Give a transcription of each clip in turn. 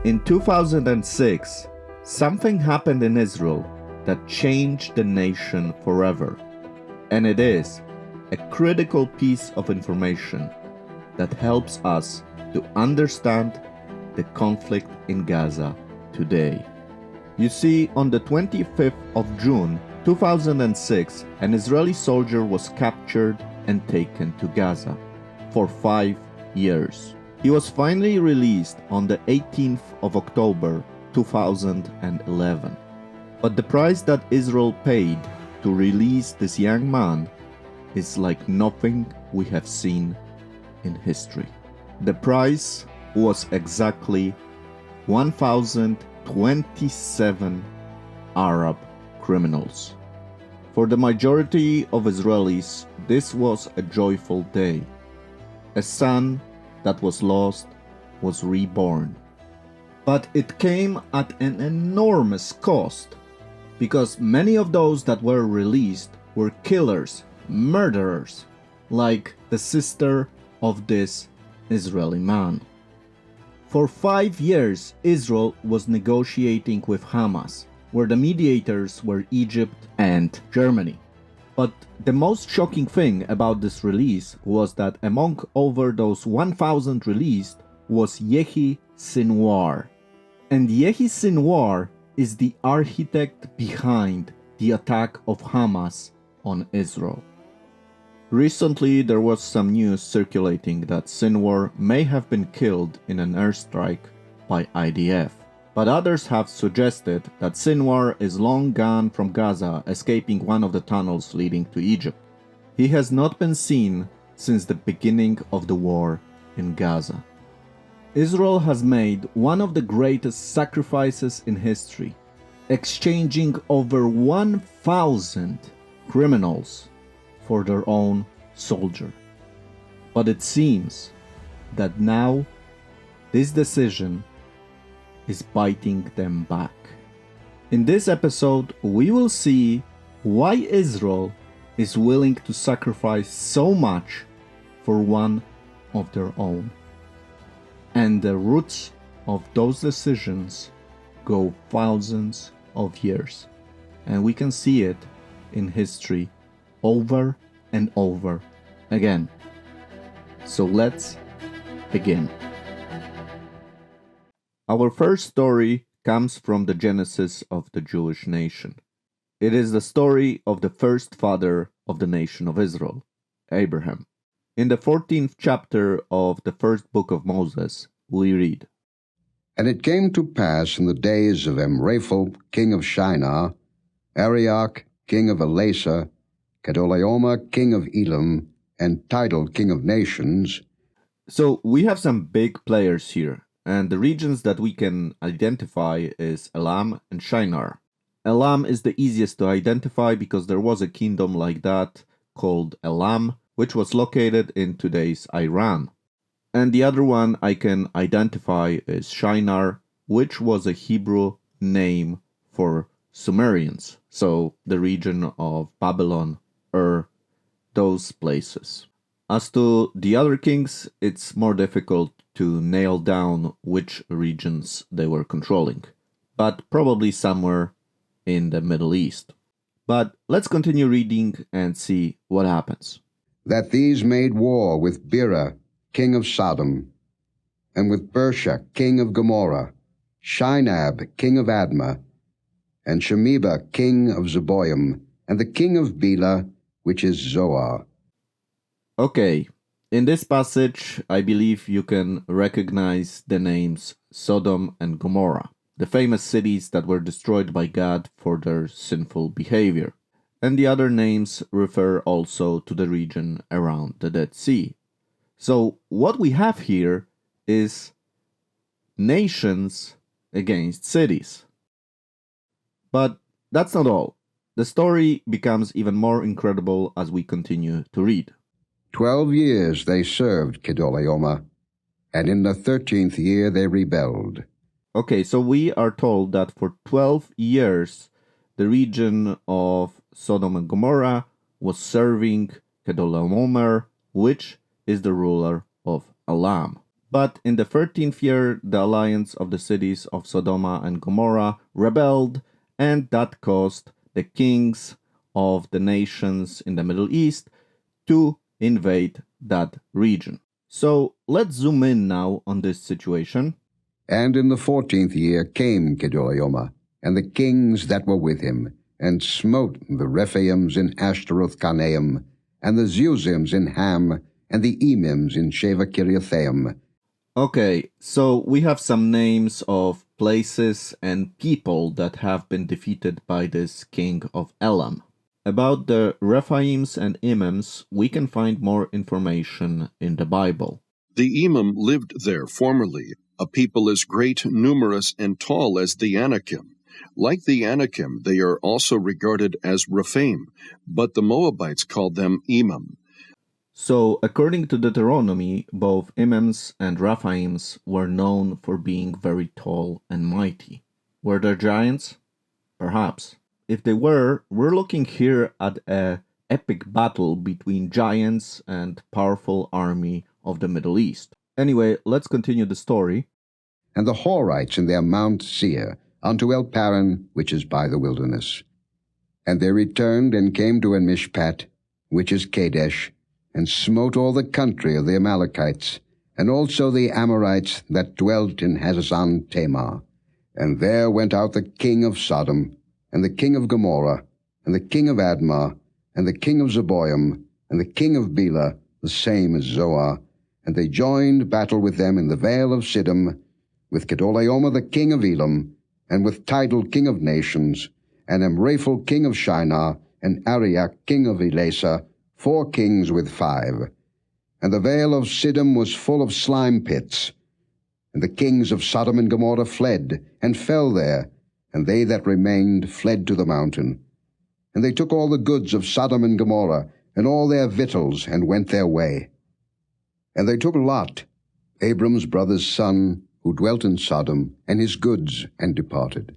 In 2006, something happened in Israel that changed the nation forever. And it is a critical piece of information that helps us to understand the conflict in Gaza today. You see, on the 25th of June 2006, an Israeli soldier was captured and taken to Gaza for 5 years. He was finally released on the 18th of October 2011. But the price that Israel paid to release this young man is like nothing we have seen in history. The price was exactly 1,027 Arab criminals. For the majority of Israelis, this was a joyful day. A son that was lost was reborn. But it came at an enormous cost, because many of those that were released were killers, murderers, like the sister of this Israeli man. For 5 years, Israel was negotiating with Hamas, where the mediators were Egypt and Germany. But the most shocking thing about this release was that among over those 1,000 released was Yehi Sinwar. And Yehi Sinwar is the architect behind the attack of Hamas on Israel. Recently, there was some news circulating that Sinwar may have been killed in an airstrike by IDF. But others have suggested that Sinwar is long gone from Gaza, escaping one of the tunnels leading to Egypt. He has not been seen since the beginning of the war in Gaza. Israel has made one of the greatest sacrifices in history, exchanging over 1,000 criminals for their own soldier. But it seems that now this decision is biting them back. In this episode, we will see why Israel is willing to sacrifice so much for one of their own. And the roots of those decisions go thousands of years. And we can see it in history over and over again. So let's begin. Our first story comes from the genesis of the Jewish nation. It is the story of the first father of the nation of Israel, Abraham. In the 14th chapter of the first book of Moses, we read, And it came to pass in the days of Amraphel, king of Shinar, Arioch, king of Elasa, Kedorlaomer, king of Elam, and Tidal, king of nations. So we have some big players here. And the regions that we can identify is Elam and Shinar. Elam is the easiest to identify because there was a kingdom like that called Elam, which was located in today's Iran. And the other one I can identify is Shinar, which was a Hebrew name for Sumerians. So the region of Babylon, those places. As to the other kings, it's more difficult to nail down which regions they were controlling, but probably somewhere in the Middle East. But let's continue reading and see what happens. That these made war with Bera, king of Sodom, and with Bersha, king of Gomorrah, Shinab, king of Admah, and Shemeba, king of Zeboim, and the king of Bela, which is Zoar. Okay, in this passage, I believe you can recognize the names Sodom and Gomorrah, the famous cities that were destroyed by God for their sinful behavior. And the other names refer also to the region around the Dead Sea. So what we have here is nations against cities. But that's not all. The story becomes even more incredible as we continue to read. 12 years they served Kedorlaomer, and in the 13th year they rebelled. Okay, so we are told that for 12 years, the region of Sodom and Gomorrah was serving Kedorlaomer, which is the ruler of Elam. But in the 13th year, the alliance of the cities of Sodom and Gomorrah rebelled, and that caused the kings of the nations in the Middle East to invade that region. So let's zoom in now on this situation. And in the 14th year came Kedorlaomer, and the kings that were with him, and smote the Rephaims in Ashtaroth Karnaim, and the Zuzims in Ham, and the Emims in Sheva Kiriathaim. Okay, so we have some names of places and people that have been defeated by this king of Elam. About the Rephaims and Emims, we can find more information in the Bible. The Emim lived there formerly, a people as great, numerous, and tall as the Anakim. Like the Anakim, they are also regarded as Rephaim, but the Moabites called them Emim. So, according to Deuteronomy, both Emims and Rephaims were known for being very tall and mighty. Were they giants? Perhaps. If they were, we're looking here at an epic battle between giants and powerful army of the Middle East. Anyway, let's continue the story. And the Horites in their Mount Seir, unto El Paran, which is by the wilderness. And they returned and came to En-Mishpat, which is Kadesh, and smote all the country of the Amalekites, and also the Amorites that dwelt in Hazazon Tamar. And there went out the king of Sodom, and the king of Gomorrah, and the king of Admah, and the king of Zeboim, and the king of Bela, the same as Zoar, and they joined battle with them in the vale of Siddim, with Kedorlaomer the king of Elam, and with Tidal king of nations, and Amraphel king of Shinar, and Ariak king of Elasa, 4 kings with 5. And the vale of Siddim was full of slime pits. And the kings of Sodom and Gomorrah fled, and fell there, and they that remained fled to the mountain. And they took all the goods of Sodom and Gomorrah, and all their victuals, and went their way. And they took Lot, Abram's brother's son, who dwelt in Sodom, and his goods, and departed.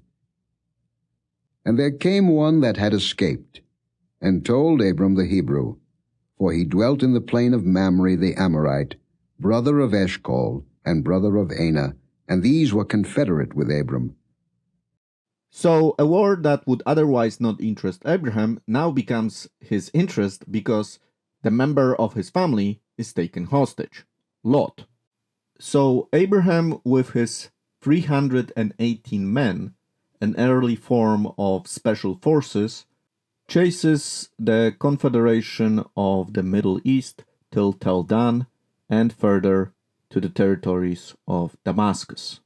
And there came one that had escaped, and told Abram the Hebrew, for he dwelt in the plain of Mamre the Amorite, brother of Eshcol, and brother of Anah, and these were confederate with Abram. So, a war that would otherwise not interest Abraham now becomes his interest because the member of his family is taken hostage, Lot. So, Abraham, with his 318 men, an early form of special forces, chases the Confederation of the Middle East till Tel Dan and further to the territories of Damascus.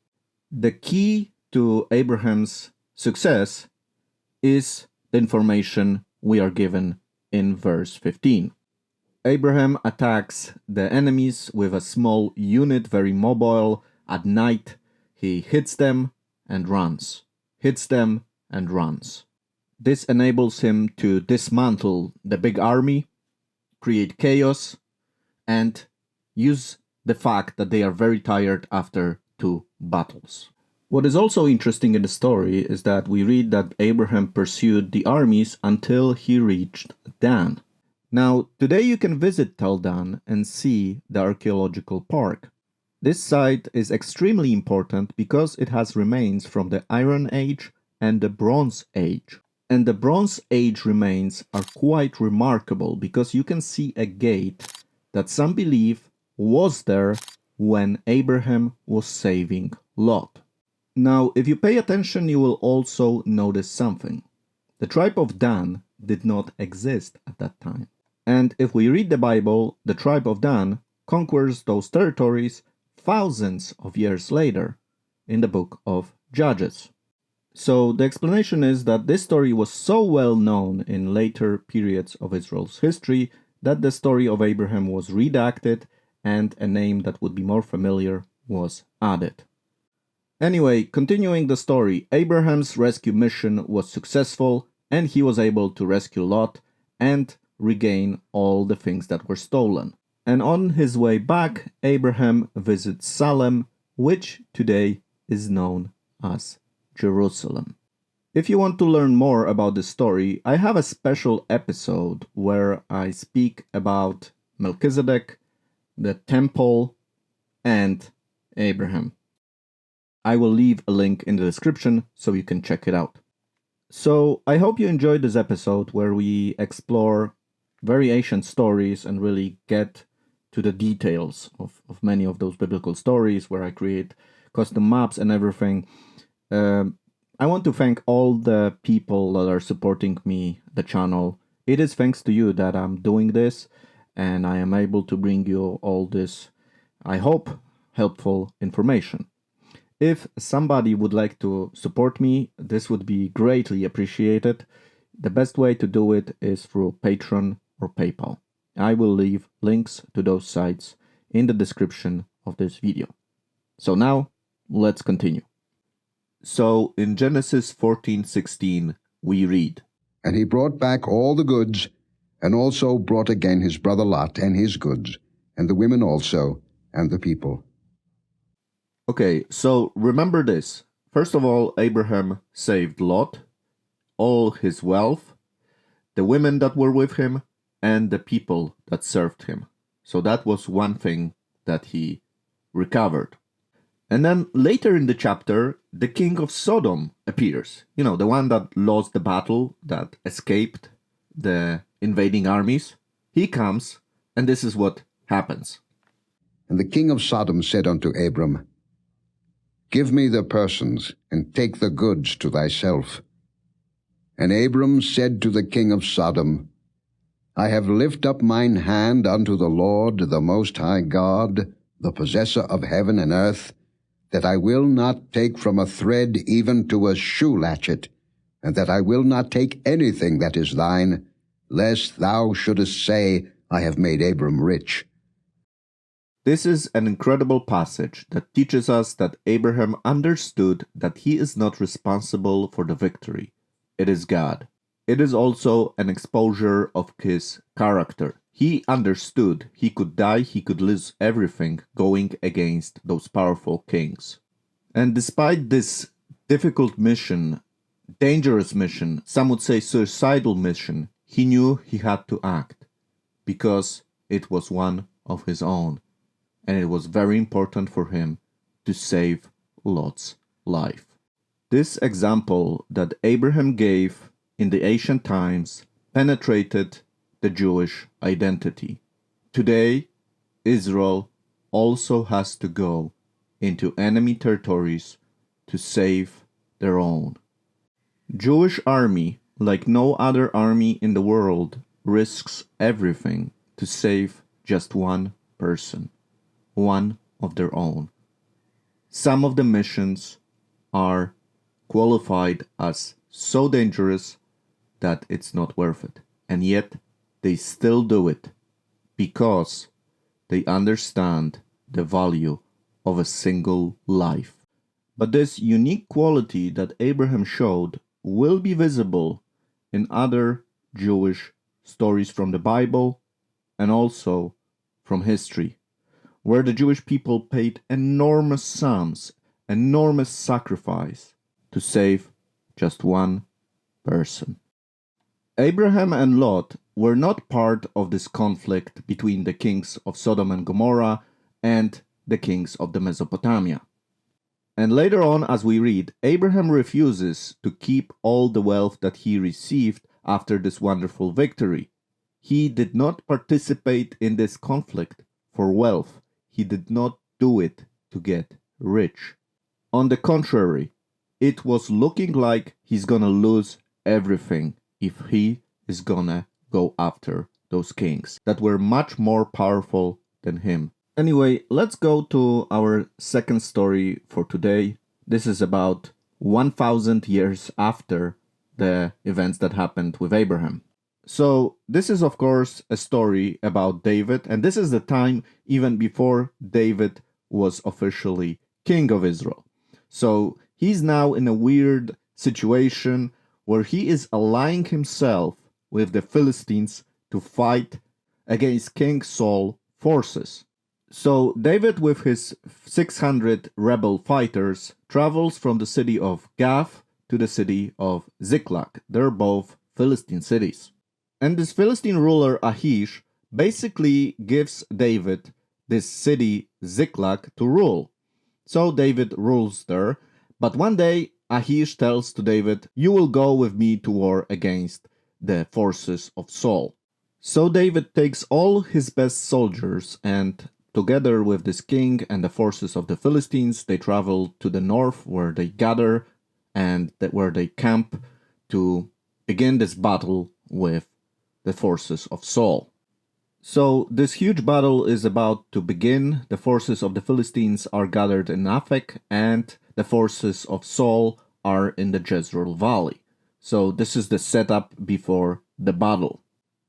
The key to Abraham's success is the information we are given in verse 15. Abraham attacks the enemies with a small unit, very mobile. At night, he hits them and runs. Hits them and runs. This enables him to dismantle the big army, create chaos, and use the fact that they are very tired after 2 battles. What is also interesting in the story is that we read that Abraham pursued the armies until he reached Dan. Now, today you can visit Tel Dan and see the archaeological park. This site is extremely important because it has remains from the Iron Age and the Bronze Age. And the Bronze Age remains are quite remarkable because you can see a gate that some believe was there when Abraham was saving Lot. Now, if you pay attention, you will also notice something. The tribe of Dan did not exist at that time. And if we read the Bible, the tribe of Dan conquers those territories thousands of years later in the book of Judges. So the explanation is that this story was so well known in later periods of Israel's history that the story of Abraham was redacted and a name that would be more familiar was added. Anyway, continuing the story, Abraham's rescue mission was successful and he was able to rescue Lot and regain all the things that were stolen. And on his way back, Abraham visits Salem, which today is known as Jerusalem. If you want to learn more about this story, I have a special episode where I speak about Melchizedek, the temple, and Abraham. I will leave a link in the description so you can check it out. So I hope you enjoyed this episode where we explore very ancient stories and really get to the details of many of those biblical stories, where I create custom maps and everything. I want to thank all the people that are supporting me, the channel. It is thanks to you that I'm doing this, and I am able to bring you all this, I hope, helpful information. If somebody would like to support me, this would be greatly appreciated. The best way to do it is through Patreon or PayPal. I will leave links to those sites in the description of this video. So now, let's continue. So in Genesis 14:16, we read, And he brought back all the goods, and also brought again his brother Lot and his goods, and the women also, and the people. Okay, so remember this. First of all, Abraham saved Lot, all his wealth, the women that were with him, and the people that served him. So that was one thing that he recovered. And then later in the chapter, the king of Sodom appears. You know, the one that lost the battle, that escaped the invading armies. He comes, and this is what happens. And the king of Sodom said unto Abram, Give me the persons, and take the goods to thyself. And Abram said to the king of Sodom, I have lifted up mine hand unto the Lord, the Most High God, the possessor of heaven and earth, that I will not take from a thread even to a shoe latchet, and that I will not take anything that is thine, lest thou shouldest say, I have made Abram rich. This is an incredible passage that teaches us that Abraham understood that he is not responsible for the victory. It is God. It is also an exposure of his character. He understood he could die, he could lose everything going against those powerful kings. And despite this difficult mission, dangerous mission, some would say suicidal mission, he knew he had to act because it was one of his own. And it was very important for him to save Lot's life. This example that Abraham gave in the ancient times penetrated the Jewish identity. Today, Israel also has to go into enemy territories to save their own. Jewish army, like no other army in the world, risks everything to save just one person, one of their own. Some of the missions are qualified as so dangerous that it's not worth it. And yet, they still do it because they understand the value of a single life. But this unique quality that Abraham showed will be visible in other Jewish stories from the Bible and also from history, where the Jewish people paid enormous sums, enormous sacrifice to save just one person. Abraham and Lot were not part of this conflict between the kings of Sodom and Gomorrah and the kings of the Mesopotamia. And later on, as we read, Abraham refuses to keep all the wealth that he received after this wonderful victory. He did not participate in this conflict for wealth. He did not do it to get rich. On the contrary, it was looking like he's gonna lose everything if he is gonna go after those kings that were much more powerful than him. Anyway, let's go to our second story for today. This is about 1,000 years after the events that happened with Abraham. So this is, of course, a story about David, and this is the time even before David was officially king of Israel. So he's now in a weird situation where he is allying himself with the Philistines to fight against King Saul's forces. So David, with his 600 rebel fighters, travels from the city of Gath to the city of Ziklag. They're both Philistine cities. And this Philistine ruler Achish basically gives David this city Ziklag to rule. So David rules there. But one day, Achish tells to David, "You will go with me to war against the forces of Saul." So David takes all his best soldiers and together with this king and the forces of the Philistines, they travel to the north where they gather and where they camp to begin this battle with the forces of Saul. So this huge battle is about to begin. The forces of the Philistines are gathered in Aphek and the forces of Saul are in the Jezreel Valley. So this is the setup before the battle.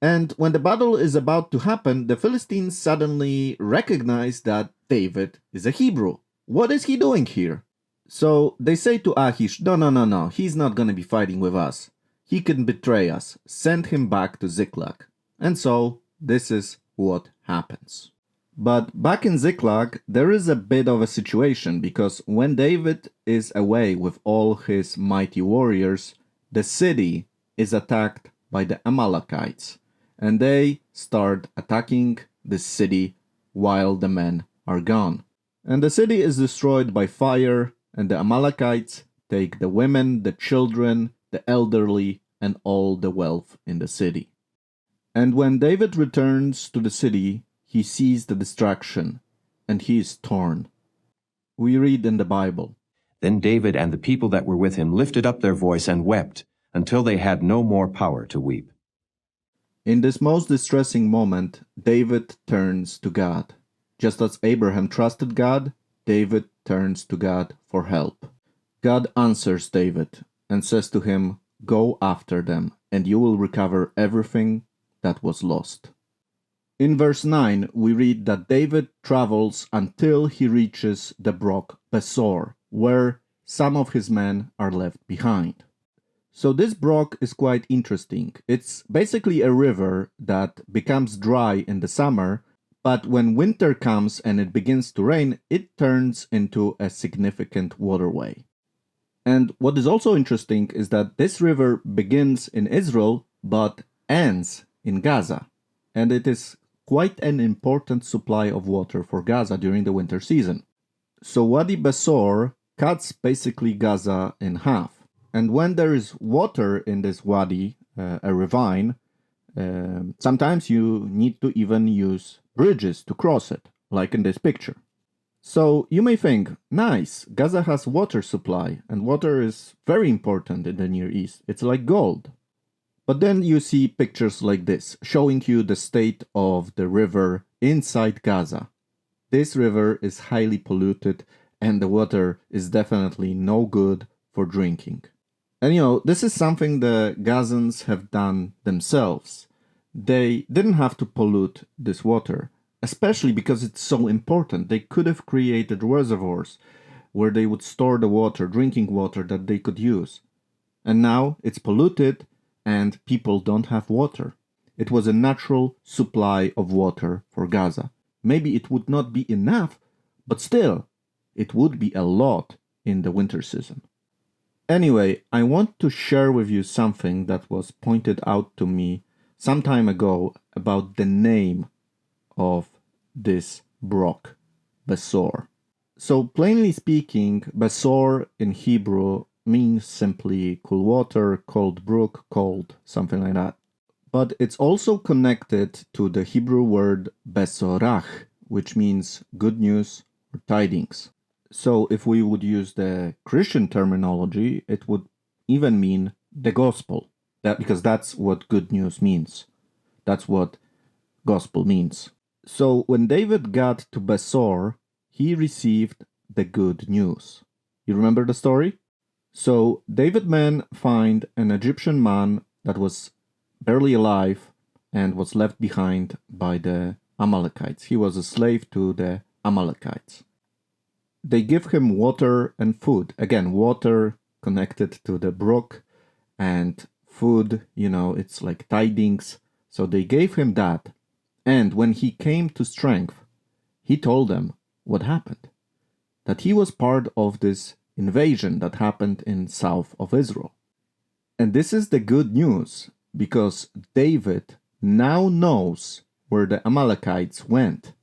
And when the battle is about to happen, the Philistines suddenly recognize that David is a Hebrew. What is he doing here? So they say to Achish, no, he's not going to be fighting with us. He can betray us. Send him back to Ziklag. And so this is what happens. But back in Ziklag, there is a bit of a situation because when David is away with all his mighty warriors, the city is attacked by the Amalekites. And they start attacking the city while the men are gone. And the city is destroyed by fire, and the Amalekites take the women, the children, the elderly, and all the wealth in the city. And when David returns to the city, he sees the destruction, and he is torn. We read in the Bible, Then David and the people that were with him lifted up their voice and wept, until they had no more power to weep. In this most distressing moment, David turns to God. Just as Abraham trusted God, David turns to God for help. God answers David and says to him, "Go after them, and you will recover everything that was lost." In verse 9, we read that David travels until he reaches the brook Besor, where some of his men are left behind. So this brook is quite interesting. It's basically a river that becomes dry in the summer, but when winter comes and it begins to rain, it turns into a significant waterway. And what is also interesting is that this river begins in Israel, but ends in Gaza. And it is quite an important supply of water for Gaza during the winter season. So Wadi Besor cuts basically Gaza in half. And when there is water in this wadi, a ravine, sometimes you need to even use bridges to cross it, like in this picture. So you may think, nice, Gaza has water supply, and water is very important in the Near East. It's like gold. But then you see pictures like this, showing you the state of the river inside Gaza. This river is highly polluted, and the water is definitely no good for drinking. And this is something the Gazans have done themselves. They didn't have to pollute this water, especially because it's so important. They could have created reservoirs where they would store the water, drinking water that they could use. And now it's polluted and people don't have water. It was a natural supply of water for Gaza. Maybe it would not be enough, but still, it would be a lot in the winter season. Anyway, I want to share with you something that was pointed out to me some time ago about the name of this brook, Besor. So plainly speaking, Besor in Hebrew means simply cool water, cold brook, cold, something like that. But it's also connected to the Hebrew word Besorach, which means good news or tidings. So if we would use the Christian terminology, it would even mean the gospel, because that's what good news means. That's what gospel means. So when David got to Besor, he received the good news. You remember the story? So David men find an Egyptian man that was barely alive and was left behind by the Amalekites. He was a slave to the Amalekites. They give him water and food. Again, water connected to the brook, and food, it's like tidings. So they gave him that. And when he came to strength, he told them what happened. That he was part of this invasion that happened in south of Israel. And this is the good news, because David now knows where the Amalekites went,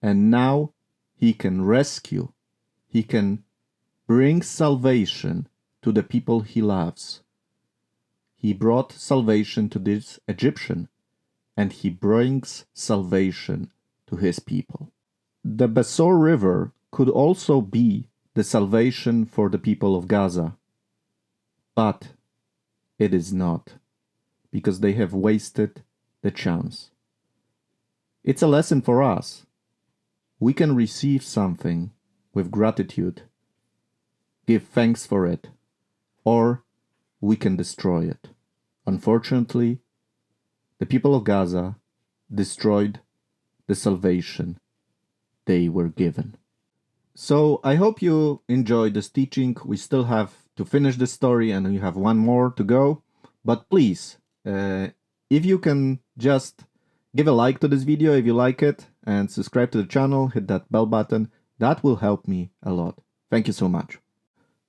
and now he can rescue he can bring salvation to the people he loves. He brought salvation to this Egyptian, and he brings salvation to his people. The Besor River could also be the salvation for the people of Gaza, but it is not, because they have wasted the chance. It's a lesson for us. We can receive something with gratitude, give thanks for it, or we can destroy it. Unfortunately, the people of Gaza destroyed the salvation they were given. So I hope you enjoyed this teaching. We still have to finish the story and we have one more to go. But please, if you can just give a like to this video if you like it and subscribe to the channel, hit that bell button. That will help me a lot. Thank you so much.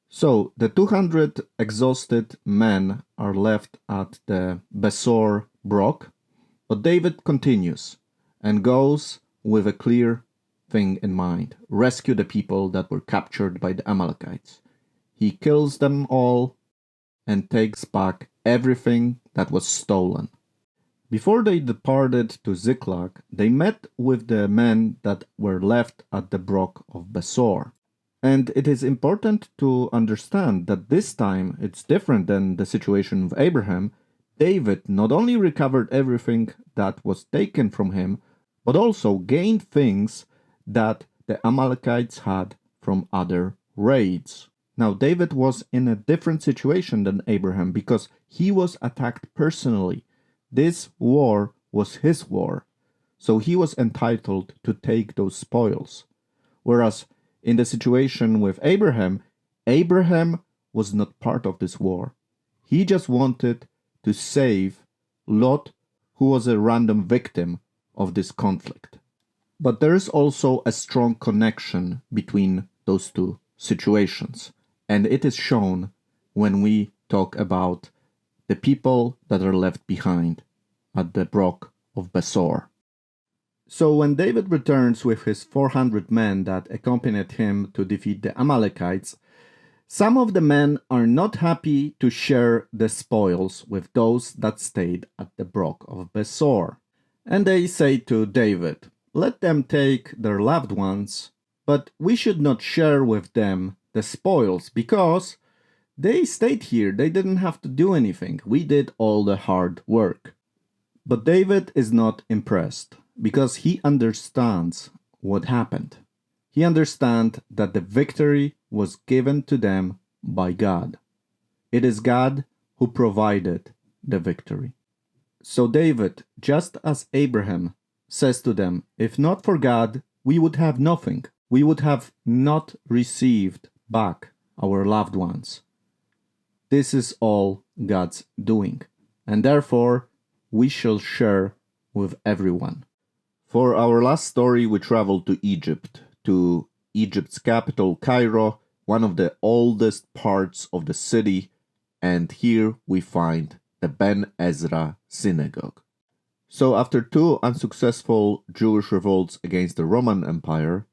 So the 200 exhausted men are left at the Besor Brook, but David continues and goes with a clear thing in mind: rescue the people that were captured by the Amalekites. He kills them all and takes back everything that was stolen. Before they departed to Ziklag, they met with the men that were left at the Brook of Besor. And it is important to understand that this time it's different than the situation of Abraham. David not only recovered everything that was taken from him, but also gained things that the Amalekites had from other raids. Now, David was in a different situation than Abraham because he was attacked personally. This war was his war, so he was entitled to take those spoils. Whereas in the situation with Abraham, Abraham was not part of this war. He just wanted to save Lot, who was a random victim of this conflict. But there is also a strong connection between those two situations, and it is shown when we talk about the people that are left behind at the Brook of Besor. So when David returns with his 400 men that accompanied him to defeat the Amalekites, some of the men are not happy to share the spoils with those that stayed at the Brook of Besor. And they say to David, "Let them take their loved ones, but we should not share with them the spoils because they stayed here. They didn't have to do anything. We did all the hard work." But David is not impressed because he understands what happened. He understands that the victory was given to them by God. It is God who provided the victory. So David, just as Abraham, says to them, "If not for God, we would have nothing. We would have not received back our loved ones. This is all God's doing, and therefore we shall share with everyone." For our last story, we traveled to Egypt's capital, Cairo, one of the oldest parts of the city, and here we find the Ben Ezra synagogue. So after two unsuccessful Jewish revolts against the Roman Empire,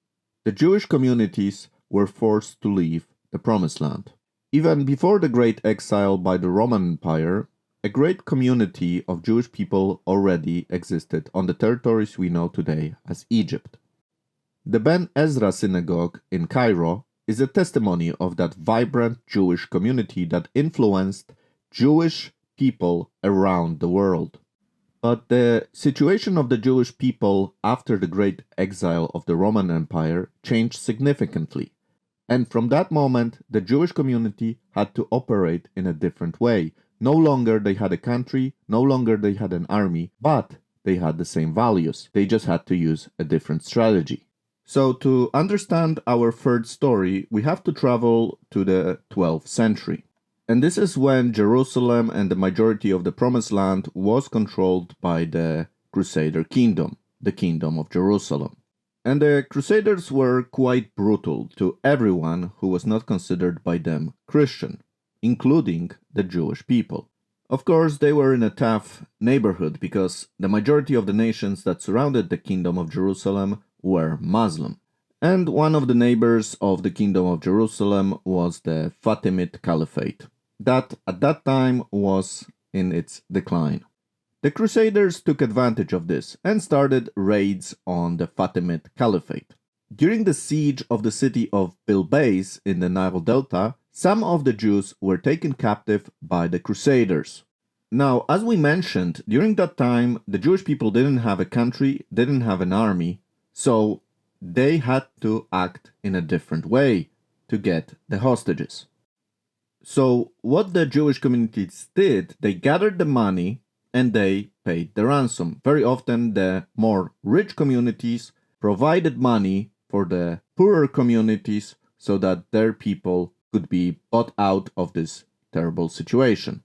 the Jewish communities were forced to leave the Promised Land. Even before the Great Exile by the Roman Empire, a great community of Jewish people already existed on the territories we know today as Egypt. The Ben Ezra synagogue in Cairo is a testimony of that vibrant Jewish community that influenced Jewish people around the world. But the situation of the Jewish people after the great exile of the Roman Empire changed significantly. And from that moment, the Jewish community had to operate in a different way. No longer they had a country, no longer they had an army, but they had the same values. They just had to use a different strategy. So to understand our third story, we have to travel to the 12th century. And this is when Jerusalem and the majority of the Promised Land was controlled by the Crusader kingdom, the Kingdom of Jerusalem. And the Crusaders were quite brutal to everyone who was not considered by them Christian, including the Jewish people. Of course, they were in a tough neighborhood because the majority of the nations that surrounded the Kingdom of Jerusalem were Muslim. And one of the neighbors of the Kingdom of Jerusalem was the Fatimid Caliphate, that at that time was in its decline. The Crusaders took advantage of this and started raids on the Fatimid Caliphate. During the siege of the city of Bilbais in the Nile Delta, some of the Jews were taken captive by the Crusaders. Now, as we mentioned, during that time, the Jewish people didn't have a country, didn't have an army, so they had to act in a different way to get the hostages. So what the Jewish communities did, they gathered the money and they paid the ransom. Very often the more rich communities provided money for the poorer communities so that their people could be bought out of this terrible situation.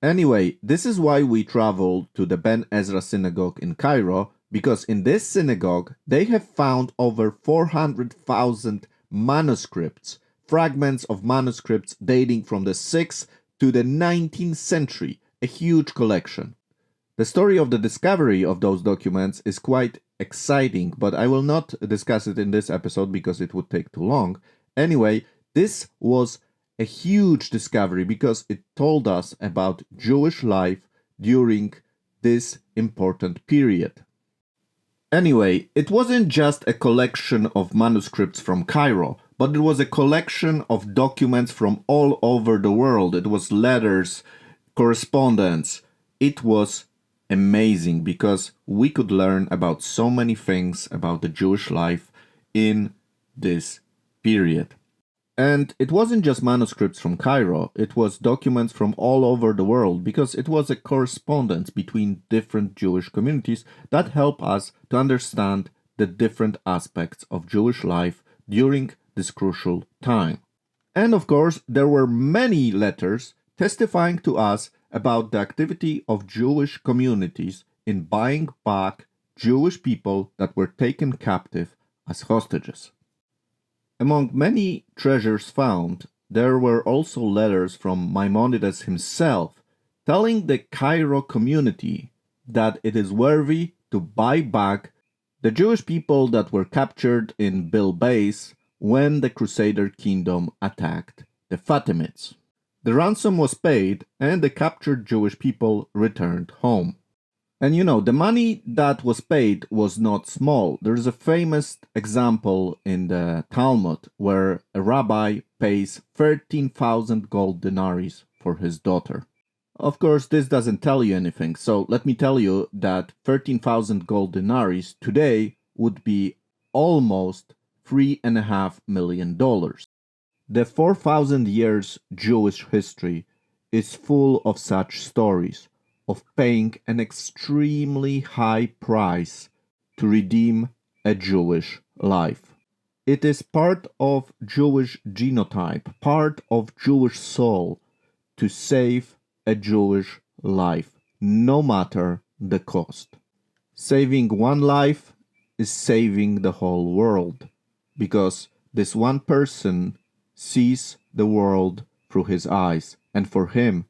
Anyway, this is why we traveled to the Ben Ezra synagogue in Cairo, because in this synagogue they have found over 400,000 manuscripts, fragments of manuscripts dating from the 6th to the 19th century, a huge collection. The story of the discovery of those documents is quite exciting, but I will not discuss it in this episode because it would take too long. Anyway, this was a huge discovery because it told us about Jewish life during this important period. Anyway, it wasn't just a collection of manuscripts from Cairo, but it was a collection of documents from all over the world. It was letters, correspondence. It was amazing because we could learn about so many things about the Jewish life in this period. And it wasn't just manuscripts from Cairo, it was documents from all over the world because it was a correspondence between different Jewish communities that help us to understand the different aspects of Jewish life during this crucial time. And of course, there were many letters testifying to us about the activity of Jewish communities in buying back Jewish people that were taken captive as hostages. Among many treasures found, there were also letters from Maimonides himself telling the Cairo community that it is worthy to buy back the Jewish people that were captured in Bilbais when the Crusader kingdom attacked the Fatimids. The ransom was paid and the captured Jewish people returned home. And you know, the money that was paid was not small. There's a famous example in the Talmud where a rabbi pays 13,000 gold denaries for his daughter. Of course, this doesn't tell you anything, so let me tell you that 13,000 gold denaries today would be almost $3.5 million. The 4,000 years Jewish history is full of such stories of paying an extremely high price to redeem a Jewish life. It is part of Jewish genotype, part of Jewish soul to save a Jewish life, no matter the cost. Saving one life is saving the whole world, because this one person sees the world through his eyes, and for him,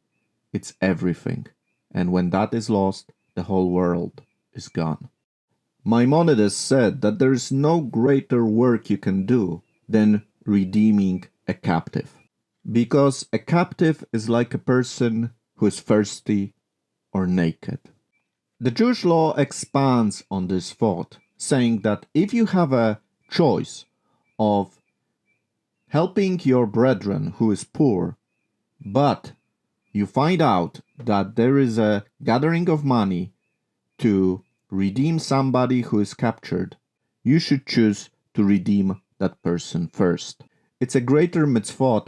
it's everything. And when that is lost, the whole world is gone. Maimonides said that there is no greater work you can do than redeeming a captive. Because a captive is like a person who is thirsty or naked. The Jewish law expands on this thought, saying that if you have a choice of helping your brethren who is poor, but you find out that there is a gathering of money to redeem somebody who is captured, you should choose to redeem that person first. It's a greater mitzvah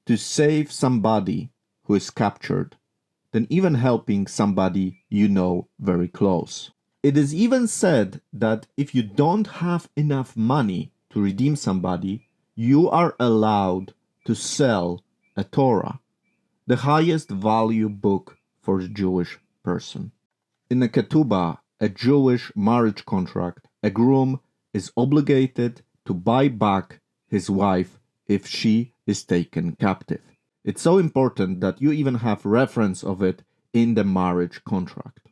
to save somebody who is captured than even helping somebody you know very close. It is even said that if you don't have enough money to redeem somebody, you are allowed to sell a Torah, the highest value book for a Jewish person. In a ketubah, a Jewish marriage contract, a groom is obligated to buy back his wife if she is taken captive. It's so important that you even have reference of it in the marriage contract.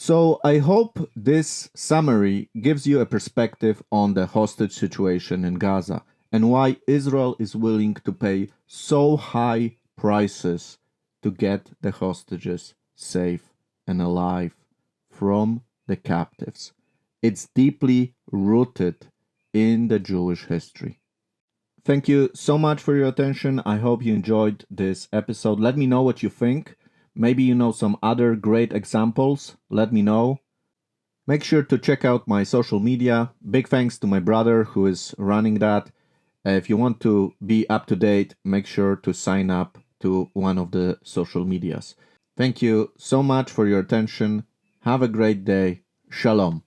So I hope this summary gives you a perspective on the hostage situation in Gaza and why Israel is willing to pay so high prices to get the hostages safe and alive from the captives. It's deeply rooted in the Jewish history. Thank you so much for your attention. I hope you enjoyed this episode. Let me know what you think. Maybe you know some other great examples. Let me know. Make sure to check out my social media. Big thanks to my brother who is running that. If you want to be up to date, make sure to sign up to one of the social medias. Thank you so much for your attention. Have a great day. Shalom.